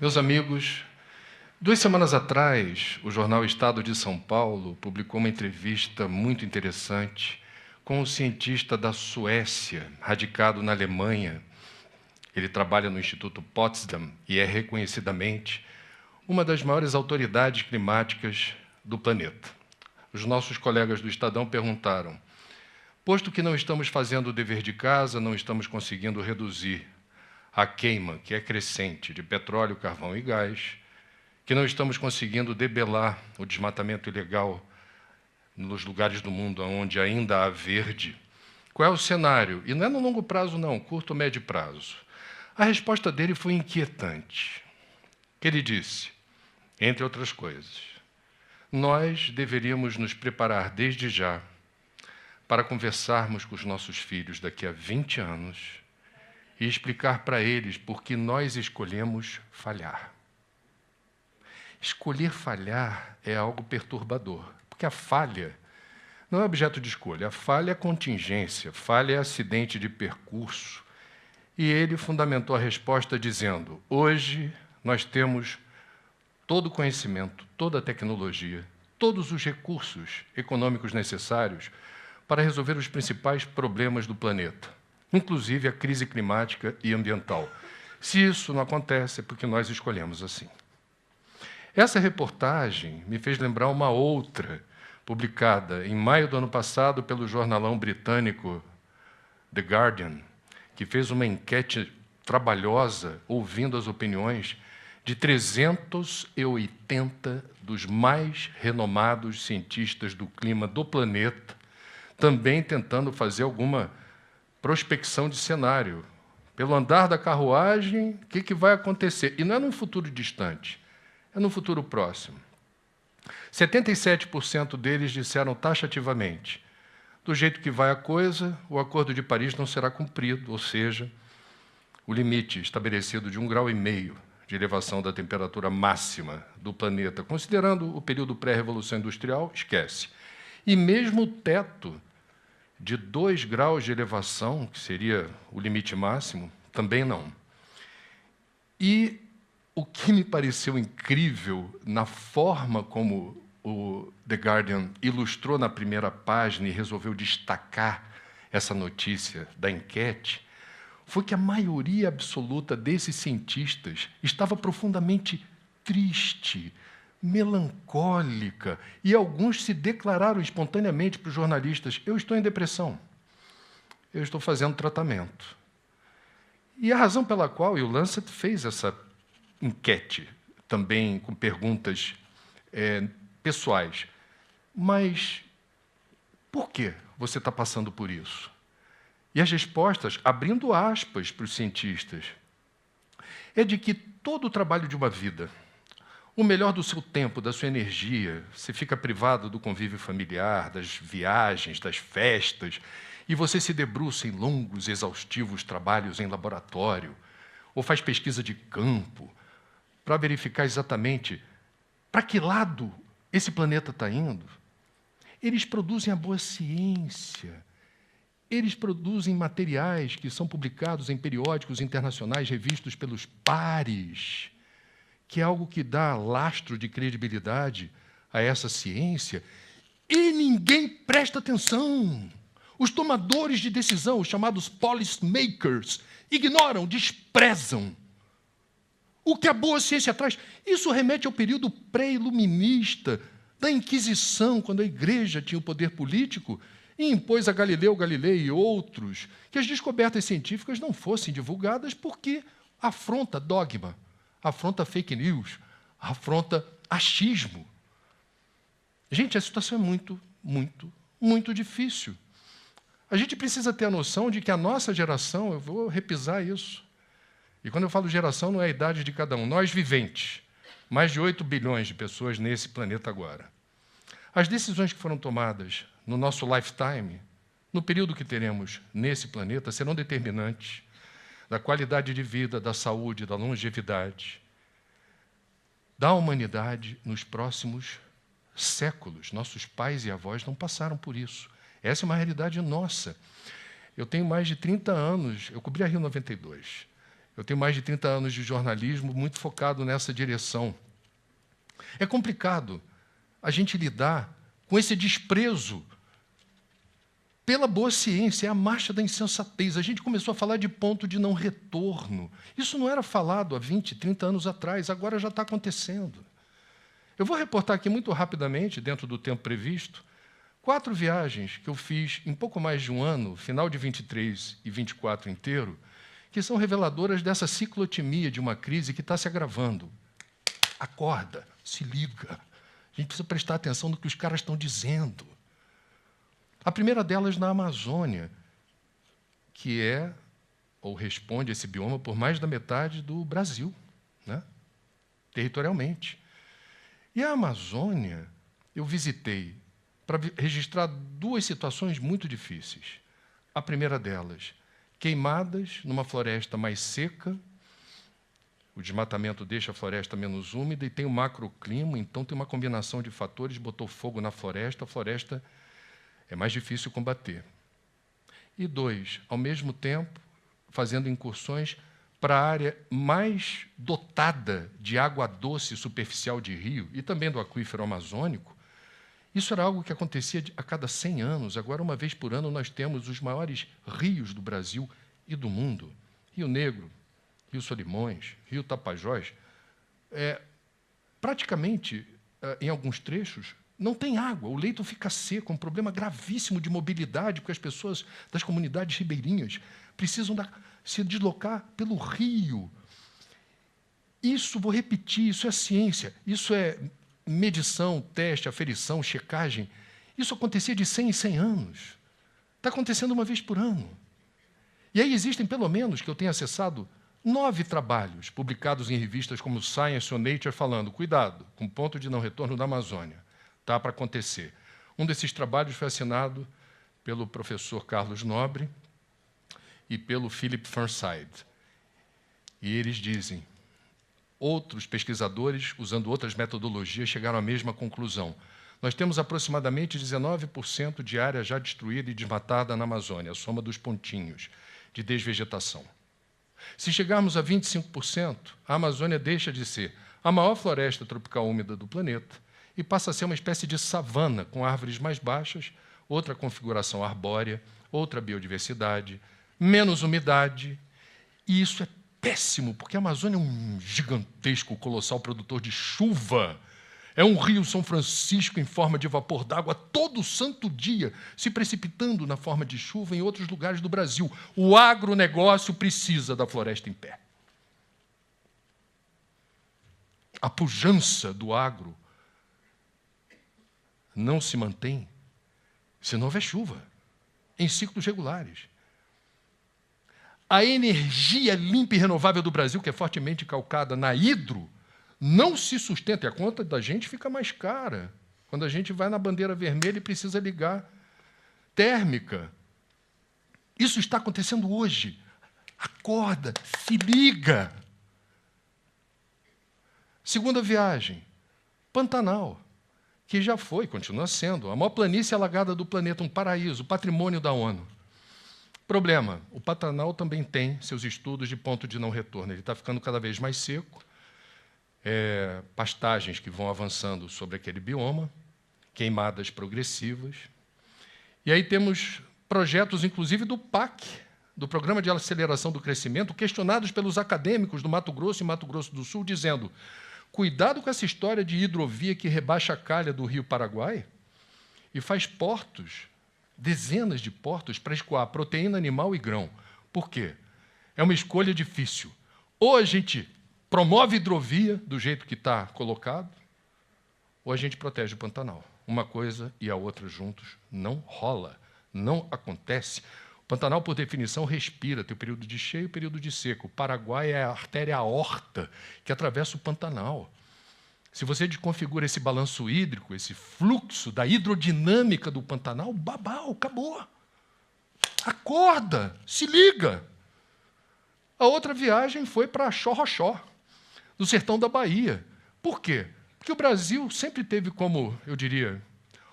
Meus amigos, 2 semanas atrás, o jornal Estado de São Paulo publicou uma entrevista muito interessante com um cientista da Suécia, radicado na Alemanha. Ele trabalha no Instituto Potsdam e é reconhecidamente uma das maiores autoridades climáticas do planeta. Os nossos colegas do Estadão perguntaram: posto que não estamos fazendo o dever de casa, não estamos conseguindo reduzir a queima, que é crescente, de petróleo, carvão e gás, que não estamos conseguindo debelar o desmatamento ilegal nos lugares do mundo onde ainda há verde, qual é o cenário? E não é no longo prazo, não, curto ou médio prazo. A resposta dele foi inquietante. Ele disse, entre outras coisas, nós deveríamos nos preparar desde já para conversarmos com os nossos filhos daqui a 20 anos e explicar para eles por que nós escolhemos falhar. Escolher falhar é algo perturbador, porque a falha não é objeto de escolha, a falha é contingência, falha é acidente de percurso. E ele fundamentou a resposta dizendo: hoje nós temos todo o conhecimento, toda a tecnologia, todos os recursos econômicos necessários para resolver os principais problemas do planeta, inclusive a crise climática e ambiental. Se isso não acontece, é porque nós escolhemos assim. Essa reportagem me fez lembrar uma outra, publicada em maio do ano passado pelo jornalão britânico The Guardian, que fez uma enquete trabalhosa, ouvindo as opiniões de 380 dos mais renomados cientistas do clima do planeta, também tentando fazer alguma prospecção de cenário. Pelo andar da carruagem, o que vai acontecer? E não é num futuro distante, é num futuro próximo. 77% deles disseram taxativamente: do jeito que vai a coisa, o Acordo de Paris não será cumprido, ou seja, o limite estabelecido de 1,5 graus de elevação da temperatura máxima do planeta, considerando o período pré-revolução industrial, esquece. E mesmo o teto de 2 graus de elevação, que seria o limite máximo, também não. E o que me pareceu incrível na forma como o The Guardian ilustrou na primeira página e resolveu destacar essa notícia da enquete, foi que a maioria absoluta desses cientistas estava profundamente triste, melancólica, e alguns se declararam espontaneamente para os jornalistas: eu estou em depressão, eu estou fazendo tratamento. E a razão pela qual, e o Lancet fez essa enquete, também com perguntas pessoais, mas por que você está passando por isso? E as respostas, abrindo aspas para os cientistas, é de que todo o trabalho de uma vida, o melhor do seu tempo, da sua energia, você fica privado do convívio familiar, das viagens, das festas, e você se debruça em longos, exaustivos trabalhos em laboratório, ou faz pesquisa de campo, para verificar exatamente para que lado esse planeta está indo. Eles produzem a boa ciência, eles produzem materiais que são publicados em periódicos internacionais revistos pelos pares, que é algo que dá lastro de credibilidade a essa ciência, e ninguém presta atenção. Os tomadores de decisão, os chamados policy makers, ignoram, desprezam o que a boa ciência traz. Isso remete ao período pré-iluminista, da Inquisição, quando a Igreja tinha o poder político e impôs a Galileu Galilei e outros que as descobertas científicas não fossem divulgadas porque afronta dogma, afronta fake news, afronta achismo. Gente, a situação é muito, muito, muito difícil. A gente precisa ter a noção de que a nossa geração, eu vou repisar isso, e quando eu falo geração, não é a idade de cada um, nós viventes, mais de 8 bilhões de pessoas nesse planeta agora. As decisões que foram tomadas no nosso lifetime, no período que teremos nesse planeta, serão determinantes da qualidade de vida, da saúde, da longevidade da humanidade nos próximos séculos. Nossos pais e avós não passaram por isso. Essa é uma realidade nossa. Eu tenho mais de 30 anos, eu cobri a Rio 92. Eu tenho mais de 30 anos de jornalismo, muito focado nessa direção. É complicado a gente lidar com esse desprezo pela boa ciência, é a marcha da insensatez. A gente começou a falar de ponto de não retorno. Isso não era falado há 20, 30 anos atrás, agora já está acontecendo. Eu vou reportar aqui muito rapidamente, dentro do tempo previsto, 4 viagens que eu fiz em pouco mais de um ano, final de 23 e 24 inteiro, que são reveladoras dessa ciclotimia de uma crise que está se agravando. Acorda, se liga. A gente precisa prestar atenção no que os caras estão dizendo. A primeira delas na Amazônia, que é, ou responde esse bioma por mais da metade do Brasil, né? Territorialmente. E a Amazônia, eu visitei para registrar 2 situações muito difíceis. A primeira delas, queimadas numa floresta mais seca, o desmatamento deixa a floresta menos úmida e tem o macroclima, então tem uma combinação de fatores, botou fogo na floresta, a floresta é mais difícil combater. E 2, ao mesmo tempo, fazendo incursões para a área mais dotada de água doce superficial de rio e também do aquífero amazônico. Isso era algo que acontecia a cada 100 anos. Agora, uma vez por ano, nós temos os maiores rios do Brasil e do mundo. Rio Negro, Rio Solimões, Rio Tapajós. Praticamente, em alguns trechos, não tem água. O leito fica seco, um problema gravíssimo de mobilidade, porque as pessoas das comunidades ribeirinhas precisam se deslocar pelo rio. Isso, vou repetir, isso é ciência, isso é medição, teste, aferição, checagem. Isso acontecia de 100 em 100 anos. Está acontecendo uma vez por ano. E aí existem, pelo menos, que eu tenho acessado, 9 trabalhos publicados em revistas como Science ou Nature falando, cuidado, com ponto de não retorno da Amazônia. Está para acontecer. Um desses trabalhos foi assinado pelo professor Carlos Nobre e pelo Philip Fernside. E eles dizem, outros pesquisadores, usando outras metodologias, chegaram à mesma conclusão. Nós temos aproximadamente 19% de área já destruída e desmatada na Amazônia, a soma dos pontinhos de desvegetação. Se chegarmos a 25%, a Amazônia deixa de ser a maior floresta tropical úmida do planeta e passa a ser uma espécie de savana, com árvores mais baixas, outra configuração arbórea, outra biodiversidade, menos umidade. E isso é péssimo, porque a Amazônia é um gigantesco, colossal produtor de chuva. É um rio São Francisco em forma de vapor d'água todo santo dia, se precipitando na forma de chuva em outros lugares do Brasil. O agronegócio precisa da floresta em pé. A pujança do agro não se mantém se não houver chuva, em ciclos regulares. A energia limpa e renovável do Brasil, que é fortemente calcada na hidro, não se sustenta, e a conta da gente fica mais cara. Quando a gente vai na bandeira vermelha e precisa ligar térmica. Isso está acontecendo hoje. Acorda, se liga. Segunda viagem, Pantanal, que já foi, continua sendo, a maior planície alagada do planeta, um paraíso, patrimônio da ONU. Problema, o Pantanal também tem seus estudos de ponto de não retorno. Ele está ficando cada vez mais seco, pastagens que vão avançando sobre aquele bioma, queimadas progressivas. E aí temos projetos, inclusive, do PAC, do Programa de Aceleração do Crescimento, questionados pelos acadêmicos do Mato Grosso e Mato Grosso do Sul, dizendo, cuidado com essa história de hidrovia que rebaixa a calha do Rio Paraguai e faz portos, dezenas de portos, para escoar proteína animal e grão. Por quê? É uma escolha difícil. Ou a gente promove hidrovia do jeito que está colocado, ou a gente protege o Pantanal. Uma coisa e a outra juntos não rola, não acontece. O Pantanal, por definição, respira, tem o período de cheio e o período de seco. O Paraguai é a artéria aorta que atravessa o Pantanal. Se você desconfigura esse balanço hídrico, esse fluxo da hidrodinâmica do Pantanal, babau, acabou. Acorda, se liga. A outra viagem foi para Xorroxó, no sertão da Bahia. Por quê? Porque o Brasil sempre teve como, eu diria,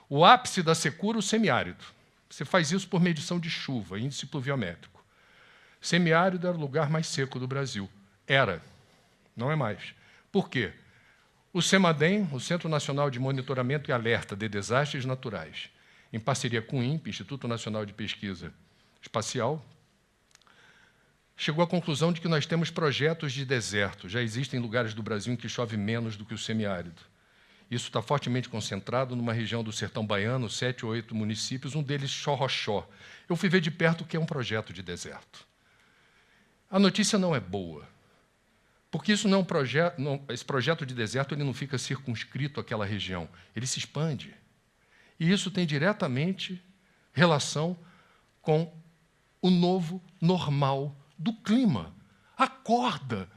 o ápice da secura o semiárido. Você faz isso por medição de chuva, índice pluviométrico. Semiárido era o lugar mais seco do Brasil. Era, não é mais. Por quê? O CEMADEM, o Centro Nacional de Monitoramento e Alerta de Desastres Naturais, em parceria com o INPE, Instituto Nacional de Pesquisa Espacial, chegou à conclusão de que nós temos projetos de deserto. Já existem lugares do Brasil em que chove menos do que o semiárido. Isso está fortemente concentrado numa região do sertão baiano, 7 ou 8 municípios, um deles Xorroxó. Eu fui ver de perto o que é um projeto de deserto. A notícia não é boa, porque isso não é um projeto, esse projeto de deserto ele não fica circunscrito àquela região, ele se expande. E isso tem diretamente relação com o novo normal do clima. Acorda!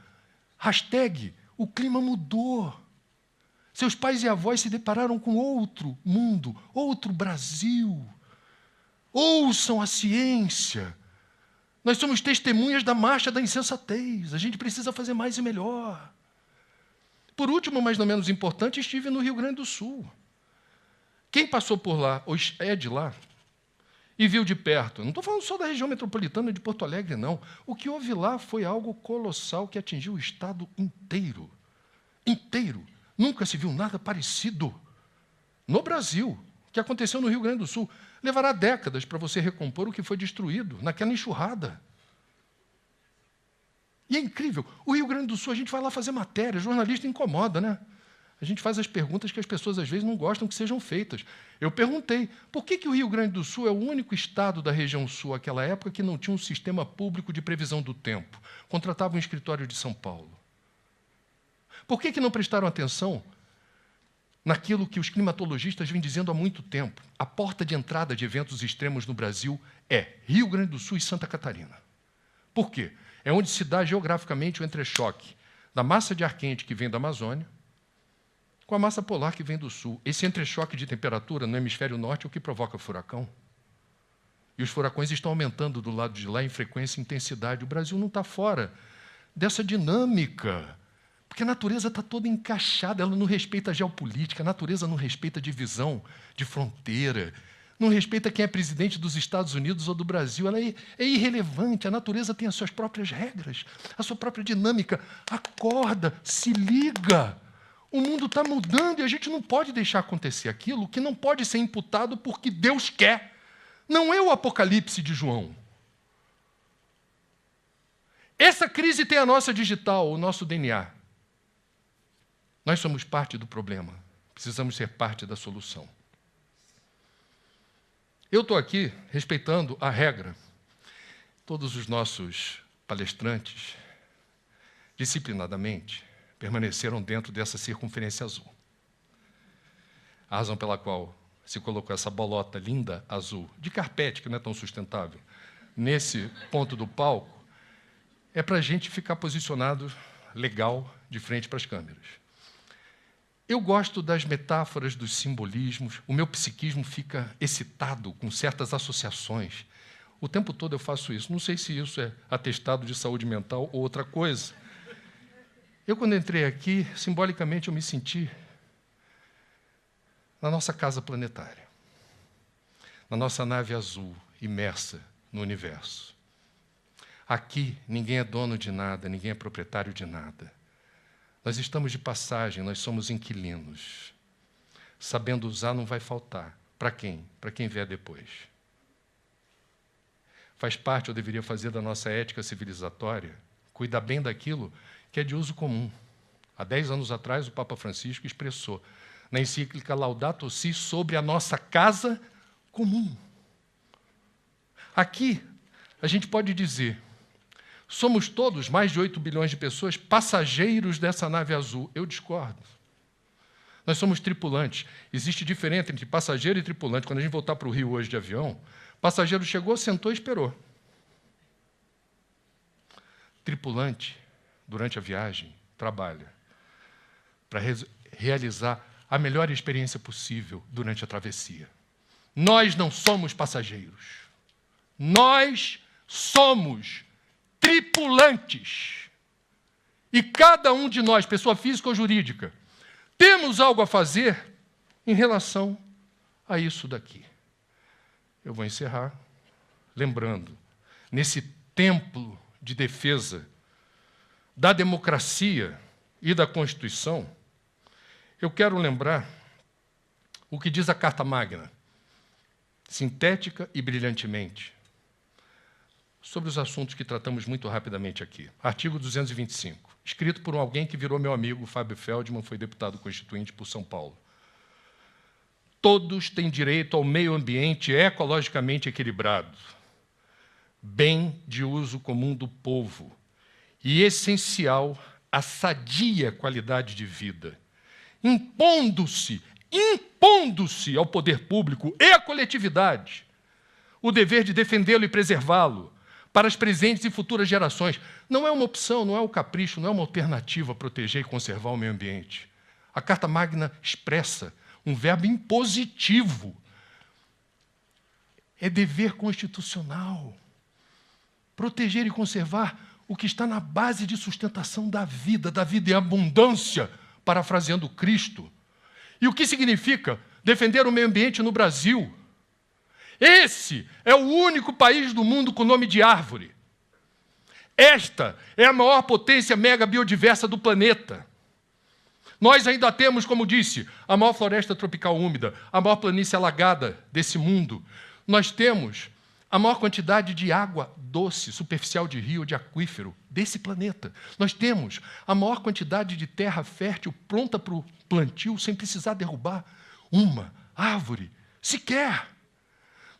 Hashtag, o clima mudou. Seus pais e avós se depararam com outro mundo, outro Brasil. Ouçam a ciência. Nós somos testemunhas da marcha da insensatez. A gente precisa fazer mais e melhor. Por último, mas não menos importante, estive no Rio Grande do Sul. Quem passou por lá, ou é de lá, e viu de perto, não estou falando só da região metropolitana de Porto Alegre, não. O que houve lá foi algo colossal que atingiu o estado inteiro. Inteiro. Nunca se viu nada parecido no Brasil. O que aconteceu no Rio Grande do Sul levará décadas para você recompor o que foi destruído naquela enxurrada. E é incrível. O Rio Grande do Sul, a gente vai lá fazer matéria, jornalista incomoda, né? A gente faz as perguntas que as pessoas, às vezes, não gostam que sejam feitas. Eu perguntei, por que o Rio Grande do Sul é o único estado da região sul, naquela época, que não tinha um sistema público de previsão do tempo? Contratava um escritório de São Paulo. Por que não prestaram atenção naquilo que os climatologistas vêm dizendo há muito tempo? A porta de entrada de eventos extremos no Brasil é Rio Grande do Sul e Santa Catarina. Por quê? É onde se dá geograficamente o entrechoque da massa de ar quente que vem da Amazônia com a massa polar que vem do sul. Esse entrechoque de temperatura no hemisfério norte é o que provoca furacão. E os furacões estão aumentando do lado de lá em frequência e intensidade. O Brasil não está fora dessa dinâmica, porque a natureza está toda encaixada, ela não respeita a geopolítica, a natureza não respeita a divisão de fronteira, não respeita quem é presidente dos Estados Unidos ou do Brasil, ela é irrelevante, a natureza tem as suas próprias regras, a sua própria dinâmica. Acorda, se liga. O mundo está mudando e a gente não pode deixar acontecer aquilo que não pode ser imputado porque Deus quer. Não é o Apocalipse de João. Essa crise tem a nossa digital, o nosso DNA. Nós somos parte do problema. Precisamos ser parte da solução. Eu estou aqui respeitando a regra. Todos os nossos palestrantes, disciplinadamente, permaneceram dentro dessa circunferência azul. A razão pela qual se colocou essa bolota linda azul, de carpete, que não é tão sustentável, nesse ponto do palco, é para a gente ficar posicionado legal de frente para as câmeras. Eu gosto das metáforas, dos simbolismos, o meu psiquismo fica excitado com certas associações. O tempo todo eu faço isso. Não sei se isso é atestado de saúde mental ou outra coisa. Eu, quando entrei aqui, simbolicamente eu me senti na nossa casa planetária, na nossa nave azul, imersa no universo. Aqui, ninguém é dono de nada, ninguém é proprietário de nada. Nós estamos de passagem, nós somos inquilinos. Sabendo usar não vai faltar. Para quem? Para quem vier depois. Faz parte, ou deveria fazer, da nossa ética civilizatória, cuidar bem daquilo que é de uso comum. Há 10 anos atrás, o Papa Francisco expressou na encíclica Laudato Si sobre a nossa casa comum. Aqui, a gente pode dizer, somos todos, mais de 8 bilhões de pessoas, passageiros dessa nave azul. Eu discordo. Nós somos tripulantes. Existe diferença entre passageiro e tripulante. Quando a gente voltar para o Rio hoje de avião, passageiro chegou, sentou e esperou. Tripulante, durante a viagem, trabalha para realizar a melhor experiência possível durante a travessia. Nós não somos passageiros. Nós somos tripulantes. E cada um de nós, pessoa física ou jurídica, temos algo a fazer em relação a isso daqui. Eu vou encerrar lembrando, nesse templo de defesa da democracia e da Constituição, eu quero lembrar o que diz a Carta Magna, sintética e brilhantemente, sobre os assuntos que tratamos muito rapidamente aqui. Artigo 225, escrito por alguém que virou meu amigo, Fábio Feldman, foi deputado constituinte por São Paulo. Todos têm direito ao meio ambiente ecologicamente equilibrado, bem de uso comum do povo e essencial à sadia qualidade de vida, impondo-se ao poder público e à coletividade o dever de defendê-lo e preservá-lo para as presentes e futuras gerações. Não é uma opção, não é um capricho, não é uma alternativa a proteger e conservar o meio ambiente. A Carta Magna expressa um verbo impositivo. É dever constitucional. Proteger e conservar o que está na base de sustentação da vida em abundância, parafraseando Cristo. E o que significa defender o meio ambiente no Brasil? Esse é o único país do mundo com nome de árvore. Esta é a maior potência mega biodiversa do planeta. Nós ainda temos, como disse, a maior floresta tropical úmida, a maior planície alagada desse mundo. Nós temos a maior quantidade de água doce, superficial de rio, de aquífero, desse planeta. Nós temos a maior quantidade de terra fértil pronta para o plantio, sem precisar derrubar uma árvore sequer.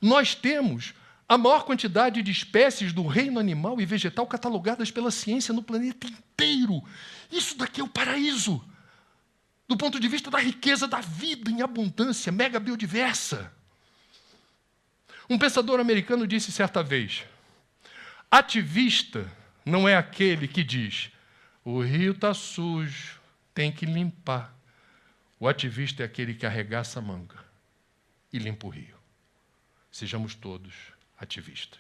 Nós temos a maior quantidade de espécies do reino animal e vegetal catalogadas pela ciência no planeta inteiro. Isso daqui é o paraíso, do ponto de vista da riqueza da vida em abundância, mega biodiversa. Um pensador americano disse certa vez: ativista não é aquele que diz o rio está sujo, tem que limpar. O ativista é aquele que arregaça a manga e limpa o rio. Sejamos todos ativistas.